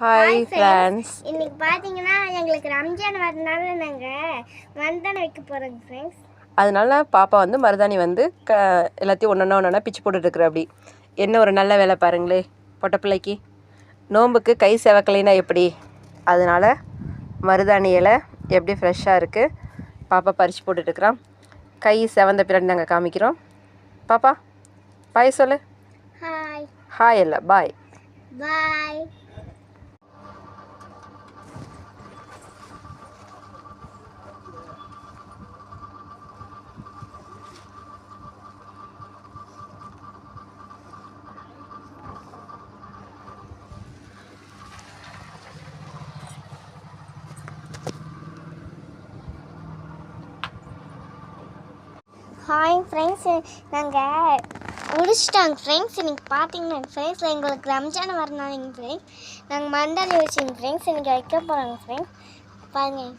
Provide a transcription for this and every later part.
Hi friends. இன்னைக்கு பார்த்தீங்கன்னா எங்களுக்கு ரம்ஜான் வரனால நாங்கள் மருதாணி வைக்க போகிறோங்க ஃப்ரெண்ட்ஸ். அதனால பாப்பா வந்து மருதாணி வந்து எல்லாத்தையும் ஒன்றா பிச்சு போட்டுட்ருக்குற. அப்படி என்ன ஒரு நல்ல வேலை பாருங்களே பொட்ட பிள்ளைக்கு. நோம்புக்கு கை செவக்கலைன்னா எப்படி, அதனால் மருதாணி இலை எப்படி ஃப்ரெஷ்ஷாக இருக்குது பாப்பா பறித்து போட்டுட்ருக்குறான். கை செவந்த பின்னாடி நாங்கள் காமிக்கிறோம். பாப்பா பாய் சொல்லு. ஹாய். ஹாய் இல்லை பாய். பாய். ஹாய் ஃப்ரெண்ட்ஸ், நாங்கள் முடிச்சிட்டாங்க ஃப்ரெண்ட்ஸ். இன்றைக்கி பார்த்தீங்கன்னா ஃப்ரெண்ட்ஸ் எங்களுக்கு ரம்ஜான் வரனாங்க ஃப்ரெண்ட்ஸ். நாங்கள் மருதாணி வச்சுங்க ஃப்ரெண்ட்ஸ். இன்றைக்கி வைக்க போகிறாங்க ஃப்ரெண்ட்ஸ். பாருங்கள்.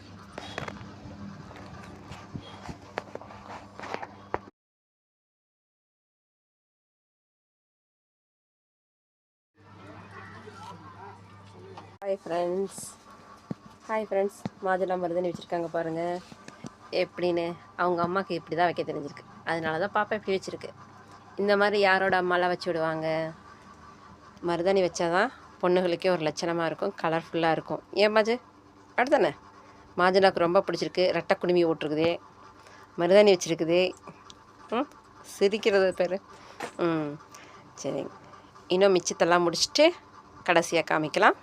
Hi friends. மாதுளா மருதாணி வச்சுருக்காங்க பாருங்கள் எப்படின்னு. அவங்க அம்மாவுக்கு இப்படி தான் வைக்க தெரிஞ்சிருக்கு, அதனால தான் பாப்பா இப்படி வச்சுருக்கு. இந்த மாதிரி யாரோட அம்மாலாம் வச்சு விடுவாங்க. மருதாணி வச்சாதான் பொண்ணுகளுக்கே ஒரு லட்சணமாக இருக்கும், கலர்ஃபுல்லாக இருக்கும். ஏன் மாஜு அடுத்தானே மாஜுனாக்கு ரொம்ப பிடிச்சிருக்கு. ரெட்டை குடுமி ஓட்டுருக்குதே, மருதாணி வச்சுருக்குதே. சிரிக்கிறது பேர். சரிங்க, இன்னும் மிச்சத்தெல்லாம் முடிச்சுட்டு கடைசியாக காமிக்கலாம்.